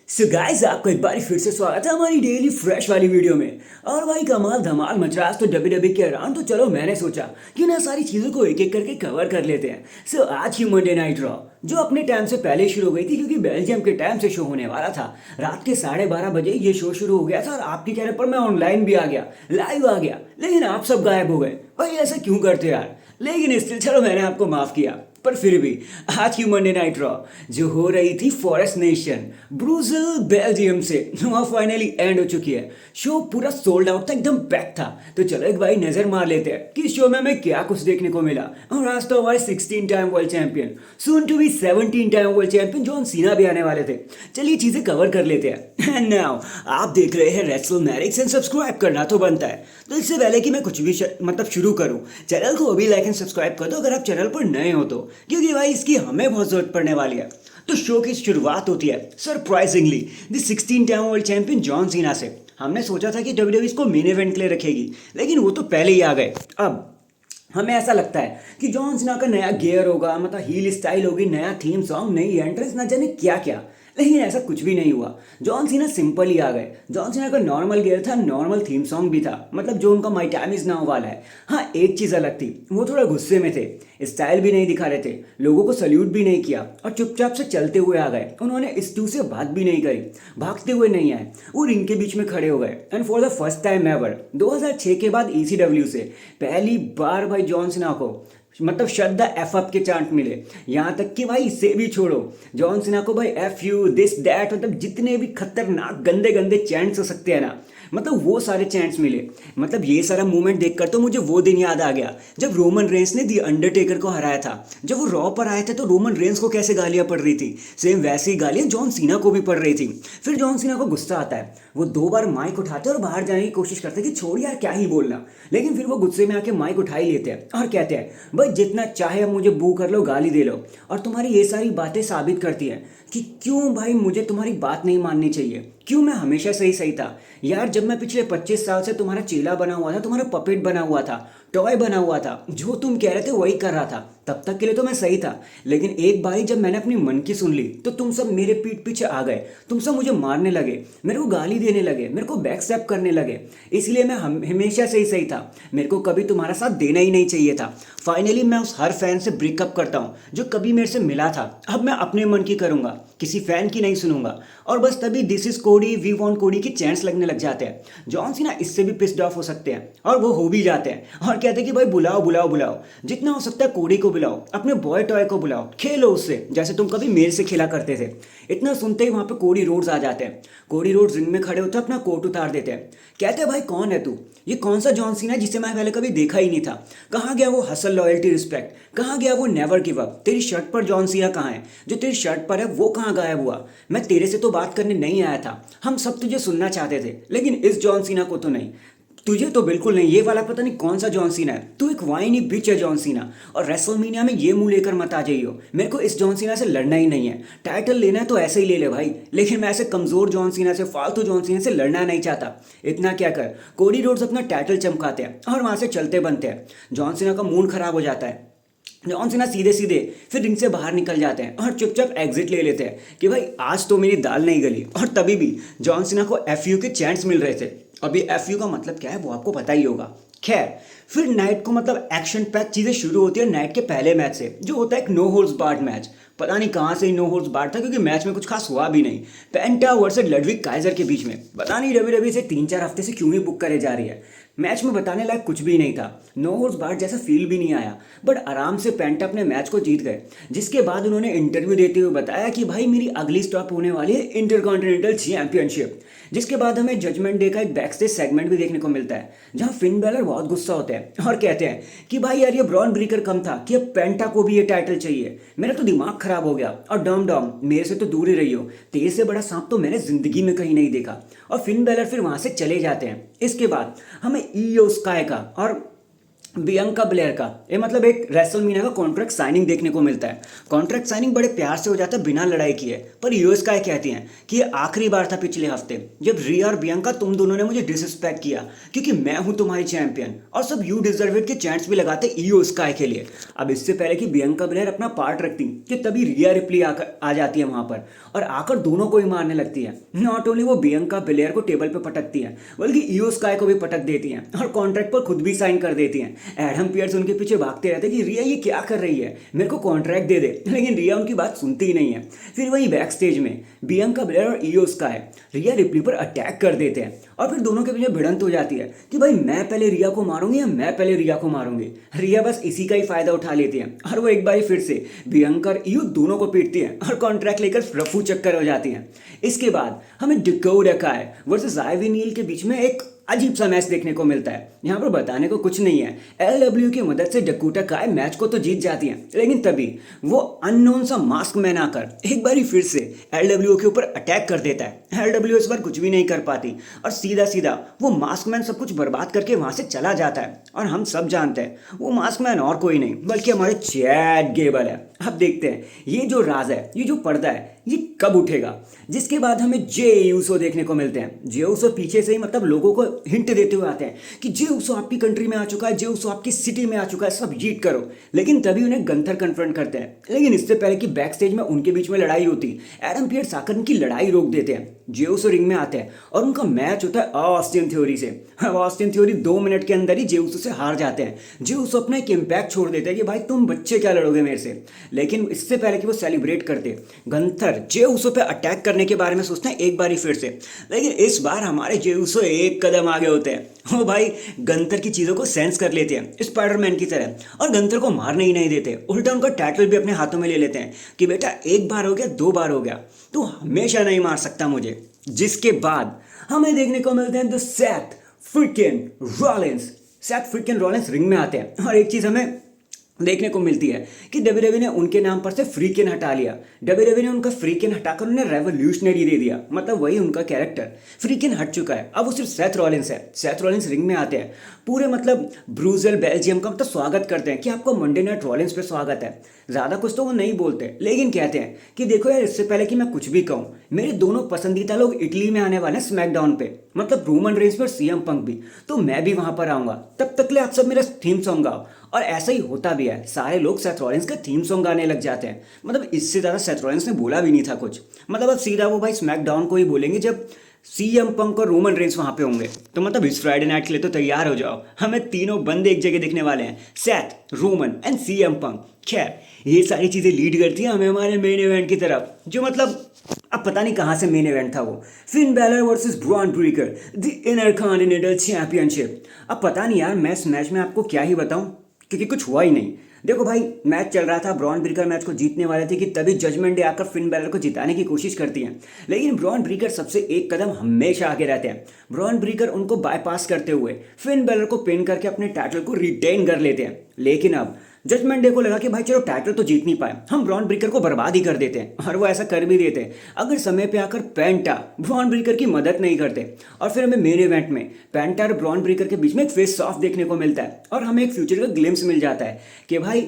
So guys आपको एक बार फिर से स्वागत है हमारी डेली फ्रेश वाली वीडियो में। और भाई कमाल धमाल मच रहा है आज तो डब्ल्यूडब्ल्यूई के अराउंड। तो चलो मैंने सोचा कि ना सारी चीज़ों को एक एक करके कवर कर लेते हैं। सो आज की मंडे नाइट रॉ जो अपने टाइम से पहले शुरू हो गई थी, क्योंकि बेल्जियम के टाइम से शो होने वाला था। रात के 12:30 बजे ये शो शुरू हो गया था और आपके कहने पर मैं ऑनलाइन भी आ गया, लाइव आ गया, लेकिन आप सब गायब हो गए। भाई ऐसा क्यों करते यार? लेकिन स्टिल चलो मैंने आपको माफ किया। पर फिर भी आज की मंडे नाइट रॉ जो हो रही थी फॉरेस्ट नेशन ब्रुसेल बेल्जियम से, वहाँ फाइनली एंड हो चुकी है। शो पूरा सोल्ड आउट था, एकदम पैक था। तो चलो एक बार नजर मार लेते हैं कि शो में हमें क्या कुछ देखने को मिला। और आज तो हमारे 16 time world champion, soon to be 17 time world champion John Cena भी आने वाले थे। चलिए चीजें कवर कर लेते हैं। एंड नाउ आप देख रहे हैं रेसलमैनिक्स एंड सब्सक्राइब करना तो बनता है। तो इससे पहले कि मैं कुछ भी शुरू करूं, चैनल को अभी लाइक एंड सब्सक्राइब कर दो अगर आप चैनल पर नए हो तो, क्योंकि भाई इसकी हमें बहुत जरूरत पड़ने वाली है। तो शो की शुरुआत होती है surprisingly the 16 time world champion John सीना से। हमने सोचा था कि डब्ल्यूडब्ल्यूई इसको मेन इवेंट के लिए रखेगी, लेकिन वो तो पहले ही आ गए। अब हमें ऐसा लगता है कि जॉन सीना का नया गियर होगा, मतलब हील स्टाइल होगी, नया थीम सॉन्ग, नई एंट्रेंस, न जाने क्या क्या। लेकिन ऐसा कुछ भी नहीं हुआ। जॉन सीना सिंपल ही आ गए। जॉन सीना का नॉर्मल गियर था, नॉर्मल थीम सॉन्ग भी था, मतलब जो उनका माई टाइम इज नाउ वाला है। हाँ एक चीज़ अलग थी, वो थोड़ा गुस्से में थे, स्टाइल भी नहीं दिखा रहे थे, लोगों को सल्यूट भी नहीं किया और चुपचाप से चलते हुए आ गए। उन्होंने स्टू से बात भी नहीं करी, भागते हुए नहीं आए, वो रिंग के बीच में खड़े हो गए। And for the first time ever 2006 के बाद ECW से पहली बार भाई जॉन सीना को मतलब शट द एफ अप के चांट मिले। यहाँ तक कि भाई इसे भी छोड़ो, जॉन सीना को भाई एफ यू दिस दैट, मतलब जितने भी खतरनाक गंदे गंदे चैंट्स हो सकते हैं ना, मतलब वो सारे चैंट्स मिले। मतलब ये सारा मूवमेंट देखकर तो मुझे वो दिन याद आ गया जब रोमन रेंस ने दी अंडरटेकर को हराया था। जब वो रॉ पर आए थे तो रोमन रेंस को कैसे गालियां पड़ रही थी, सेम वैसी गालियां जॉन सीना को भी पड़ रही थी। फिर जॉन सीना को गुस्सा आता है, वो 2 बार माइक उठाते और बाहर जाने की कोशिश करते कि छोड़ यार क्या ही बोलना। लेकिन फिर वो गुस्से में आके माइक उठा ही लेते हैं और कहते हैं भाई जितना चाहे अब मुझे बू कर लो, गाली दे लो। और तुम्हारी ये सारी बातें साबित करती हैं कि क्यों भाई मुझे तुम्हारी बात नहीं माननी चाहिए, क्यों मैं हमेशा सही सही था। यार जब मैं पिछले 25 साल से तुम्हारा चेला बना हुआ था, तुम्हारा पपेट बना हुआ था, टॉय बना हुआ था, जो तुम कह रहे थे वही कर रहा था, तब तक के लिए तो मैं सही था। लेकिन एक बारी जब मैंने अपनी मन की सुन ली तो तुम सब मेरे पीठ पीछे आ गए, तुम सब मुझे मारने लगे, मेरे को गाली देने लगे, मेरे को बैकस्टैप करने लगे। इसलिए मैं हमेशा से ही सही था, मेरे को कभी तुम्हारा साथ देना ही नहीं चाहिए था। फाइनली मैं उस हर फैन से ब्रेकअप करता हूँ जो कभी मेरे से मिला था। अब मैं अपने मन की करूँगा, किसी फैन की नहीं सुनूंगा। और बस तभी दिस इज कोडी, वी वांट कोडी की चैंट्स लगने लग जाते हैं। जॉन सीना इससे भी पिस्ड ऑफ हो सकते हैं और वो हो भी जाते हैं और कहते हैं कि भाई बुलाओ बुलाओ बुलाओ, जितना हो सकता है कोडी को बुलाओ, अपने बॉय टॉय को बुलाओ, खेलो उससे जैसे तुम कभी मेरे से खेला करते थे। इतना सुनते ही वहाँ पे कोडी रोड्स आ जाते हैं। कोडी रोड्स रिंग में खड़े होते हैं, अपना कोट उतार देते हैं, कहते हैं भाई कौन है तू, ये कौन सा जॉन सीना है जिसे मैं पहले कभी देखा ही नहीं था। कहाँ गया वो हसल, लॉयल्टी, रिस्पेक्ट, कहाँ गया वो नेवर गिव अप। तेरी शर्ट पर जॉन सीना कहाँ है, जो तेरी शर्ट पर है वो कहाँ गायब हुआ। मैं तेरे से तो बात करने नहीं आया था, हम सब तुझे सुनना चाहते थे, लेकिन इस जॉन सीना को तो नहीं, तुझे तो बिल्कुल नहीं। ये वाला पता नहीं कौन सा जॉन सीना है, तू एक वाइनी बिच है जॉन सीना। और रेसलमेनिया में ये मुंह लेकर मत आ जाइयो, मेरे को इस जॉन सीना से लड़ना ही नहीं है। टाइटल लेना है तो ऐसे ही ले ले भाई, लेकिन मैं ऐसे कमजोर जॉन सीना से, फालतू जॉन सीना से लड़ना नहीं चाहता। इतना क्या कर, कोडी रोड्स अपना टाइटल चमकाते हैं और वहां से चलते बनते हैं। जॉन सीना का मूड खराब हो जाता है। जॉन सीना सीधे सीधे फिर रिंग से बाहर निकल जाते हैं और चुपचाप एग्जिट ले लेते हैं कि भाई आज तो मेरी दाल नहीं गली। और तभी भी जॉन सीना को एफयू के चैंट्स मिल रहे थे। अभी एफयू का मतलब क्या है वो आपको पता ही होगा। खैर फिर नाइट को मतलब एक्शन पैक चीज़ें शुरू होती है नाइट के पहले मैच से, जो होता है एक नो होल्ड्स बार्ड मैच। पता नहीं कहाँ से नो होल्ड्स बार्ड था, क्योंकि मैच में कुछ खास हुआ भी नहीं। पेंटा वर्सेस लडविग काइजर के बीच में पता नहीं डब्ल्यूडब्ल्यूई से 3-4 हफ्ते से क्यों ही बुक करे जा रही है। मैच में बताने लायक कुछ भी नहीं था, नो होल्ड्स बार्ड जैसा फील भी नहीं आया, बट आराम से पेंटा अपने मैच को जीत गए। जिसके बाद उन्होंने इंटरव्यू देते हुए बताया कि भाई मेरी अगली स्टॉप होने वाली है इंटरकॉन्टिनेंटल चैंपियनशिप। जिसके बाद हमें जजमेंट डे का एक बैक स्टेज सेगमेंट भी देखने को मिलता है, जहां फिन बैलर बहुत गुस्सा होते हैं और कहते हैं कि भाई यार ये ब्रॉन ब्रेकर कम था कि अब पेंटा को भी ये टाइटल चाहिए। मेरा तो दिमाग खराब हो गया, और डॉम डॉम मेरे से तो दूर ही रही हो, तेरे से बड़ा सांप तो मैंने जिंदगी में कहीं नहीं देखा। और फिन बैलर फिर वहां से चले जाते हैं। इसके बाद हमें ईओ स्काई का और बियंका ब्लेयर का ये मतलब एक रेसलमीनिया का कॉन्ट्रैक्ट साइनिंग देखने को मिलता है। कॉन्ट्रैक्ट साइनिंग बड़े प्यार से हो जाता है बिना लड़ाई किए, पर यूएस का कहती हैं कि ये आखिरी बार था पिछले हफ्ते जब रिया और बियंका तुम दोनों ने मुझे डिसरिस्पेक्ट किया क्योंकि मैं हूं तुम्हारी चैंपियन और सब यू डिजर्व इट के चैंट्स भी लगाते ईओ स्काई के लिए। अब इससे पहले कि बियंका ब्लेयर अपना पार्ट रखती कि तभी रिया रिप्ली आ जाती है वहां पर और आकर दोनों को ही मारने लगती है। नॉट ओनली वो बियंका ब्लेयर को टेबल पे पटकती है बल्कि ईओ स्काई को भी पटक देती हैं और कॉन्ट्रैक्ट पर खुद भी साइन कर देती हैं। एडम पियर्स उनके पीछे भागते रहते कि रिया ये क्या कर रही है, मेरे को कॉन्ट्रैक्ट दे दे, लेकिन रिया उनकी बात सुनती ही नहीं है। फिर वही बैक स्टेज में बियंका ब्लेयर और ईओ स्काई रिया रिप्ली पर अटैक कर देते हैं और फिर दोनों के पीछे भिड़ंत हो जाती है कि भाई मैं पहले रिया को मारूंगी या मैं पहले रिया को मारूंगी। रिया बस इसी का ही फायदा उठा लेती है और वो एक बार फिर से बियंका और ईओ दोनों को पीटती हैं और कॉन्ट्रैक्ट लेकर रफू चक्कर हो जाती हैं। इसके बाद हमें डकोटा काई वर्सेस आइवी नील के बीच में एक अजीब सा मैच देखने को मिलता है। यहाँ पर बताने को कुछ नहीं है, एलडब्ल्यू की मदद से डकोटा काई मैच को तो जीत जाती हैं, लेकिन तभी वो अननोन सा मास्क मैन आकर एक बार फिर से एलडब्ल्यू के ऊपर अटैक कर देता है। एलडब्ल्यू इस बार कुछ भी नहीं कर पाती और सीधा सीधा वो मास्क मैन सब कुछ बर्बाद करके वहां से चला जाता है और हम सब जानते हैं वो मास्क मैन और कोई नहीं बल्कि हमारे चैट गेबल है। अब देखते हैं ये जो राज है, ये जो पर्दा है, ये कब उठेगा। जिसके बाद हमें जे यूसो देखने को मिलते हैं। जे यूसो पीछे से ही मतलब लोगों को हिंट देते हुए आते हैं कि जे यूसो आपकी कंट्री में आ चुका है, जे यूसो आपकी सिटी में आ चुका है, सब जीत करो। लेकिन तभी उन्हें गंथर कन्फ्रंट करते हैं, लेकिन इससे पहले कि बैक स्टेज में उनके बीच में लड़ाई होती, एडम पियर्स आकर उनकी लड़ाई रोक देते हैं। जे यूसो रिंग में आते हैं और उनका मैच होता है ऑस्टिन थ्योरी से। ऑस्टिन थ्योरी 2 मिनट के अंदर ही जे यूसो से हार जाते हैं। जे यूसो अपना एक इम्पैक्ट छोड़ देते हैं कि भाई तुम बच्चे क्या लड़ोगे मेरे से। लेकिन इससे पहले कि वो सेलिब्रेट करते, गंथर जे यूसो पे अटैक करने के बारे में सोचते हैं एक बारी फिर से, लेकिन इस बार हमारे जे यूसो एक कदम आगे होते हैं। वो भाई गंथर की चीज़ों को सेंस कर लेते हैं स्पाइडरमैन की तरह और गंथर को मारने ही नहीं देते, उल्टा उनका टाइटल भी अपने हाथों में ले लेते हैं कि बेटा एक बार हो गया, 2 बार हो गया, तू हमेशा नहीं मार सकता मुझे। जिसके बाद हमें देखने को मिलते हैं the Seth freaking Rollins. Seth freaking Rollins ring में आते हैं और एक चीज़ हमें देखने को मिलती है कि डब्ल्यूडब्ल्यू ने उनके नाम पर से फ्रीकिन हटा लिया। डब्ल्यूडब्ल्यू ने उनका फ्रीकिन हटाकर उन्हें रेवोल्यूशनरी दे दिया, मतलब वही उनका कैरेक्टर फ्रीकिन हट चुका है। अब वो सिर्फ सेथ रॉलिंस है। सेथ रॉलिंस रिंग में आते हैं, पूरे मतलब ब्रूजेल बेल्जियम का मतलब स्वागत करते हैं कि आपको मंडे नाइट रॉलिंस पे स्वागत है। ज़्यादा कुछ तो वो नहीं बोलते, लेकिन कहते हैं कि देखो यार, इससे पहले कि मैं कुछ भी कहूँ, मेरे दोनों पसंदीदा लोग इटली में आने वाले हैं स्मैकडाउन पे, मतलब रोमन रेंस पर सीएम पंक भी, तो मैं भी वहां पर आऊँगा। तब तक ले आप सब मेरा थीम सॉन्ग गाओ। और ऐसा ही होता भी है, सारे लोग सेथ रॉलिंस का थीम सॉन्ग गाने लग जाते हैं। मतलब इससे ज़्यादा सेथ रॉलिंस ने बोला भी नहीं था कुछ, मतलब अब सीधा वो भाई स्मैकडाउन को ही बोलेंगे जब सीएम पंक और रोमन रेंस वहां पे होंगे। तो मतलब इस फ्राइडे नाइट के लिए तो तैयार हो जाओ, हमें तीनों बंदे एक जगह दिखने वाले हैं, Seth, Roman and CM Punk. खैर ये सारी चीज़ें लीड करती हैं हमें हमारे मेन इवेंट की तरफ, जो मतलब अब पता नहीं कहाँ से मेन इवेंट था वो, Finn Balor versus Bron Breakker the intercontinental championship. अब पता नहीं यार, मैं इस मैच में आपको क्या ही बताऊं क्योंकि कुछ हुआ ही नहीं। देखो भाई, मैच चल रहा था, ब्रॉन ब्रेकर मैच को जीतने वाले थे कि तभी जजमेंट डे आकर फिन बैलर को जिताने की कोशिश करती हैं, लेकिन ब्रॉन ब्रेकर सबसे एक कदम हमेशा आगे रहते हैं। ब्रॉन ब्रेकर उनको बाईपास करते हुए फिन बैलर को पिन करके अपने टाइटल को रिटेन कर लेते हैं। लेकिन अब जजमेंट डे को लगा कि भाई चलो टाइटल तो जीत नहीं पाए, हम ब्रॉन ब्रेकर को बर्बाद ही कर देते हैं, और वो ऐसा कर भी देते हैं अगर समय पे आकर पेंटा ब्रॉन ब्रेकर की मदद नहीं करते। और फिर हमें मेन इवेंट में पेंटा और ब्रॉन ब्रेकर के बीच में एक फेस ऑफ देखने को मिलता है और हमें एक फ्यूचर का ग्लिम्स मिल जाता है कि भाई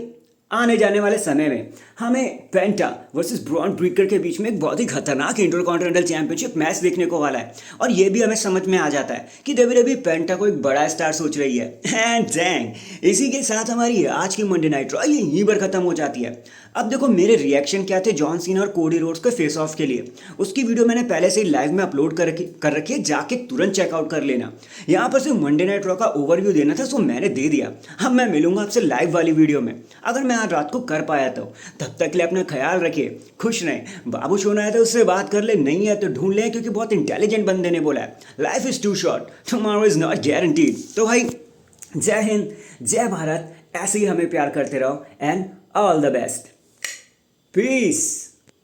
आने जाने वाले समय में हमें पेंटा वर्सेस ब्रॉन ब्रेकर के बीच में एक बहुत ही खतरनाक इंटरकॉन्टिनेंटल चैंपियनशिप मैच देखने को वाला है। और ये भी हमें समझ में आ जाता है कि डब्ल्यूडब्ल्यू पेंटा को एक बड़ा स्टार सोच रही है। एंड डैंग, इसी के साथ हमारी आज की मंडे नाइट रॉ यहीं पर खत्म हो जाती है। अब देखो मेरे रिएक्शन क्या थे जॉन सीना और कोडी रोड्स के फेस ऑफ के लिए, उसकी वीडियो मैंने पहले से ही लाइव में अपलोड कर रखी है, जाके तुरंत चेकआउट कर लेना। यहाँ पर सिर्फ मंडे नाइट रॉ का ओवरव्यू देना था, सो मैंने दे दिया। अब मैं मिलूंगा आपसे लाइव वाली वीडियो में, अगर मैं आज रात को कर पाया तो। तब तक के लिए अपना ख्याल रखिए, खुश रहें। बाबू सोना है तो उससे बात कर ले, नहीं है तो ढूंढ ले, क्योंकि बहुत इंटेलिजेंट बंदे ने बोला है life is too short, tomorrow is not guaranteed. तो भाई जय हिंद, जय भारत, ऐसे ही हमें प्यार करते रहो and all the best. Peace.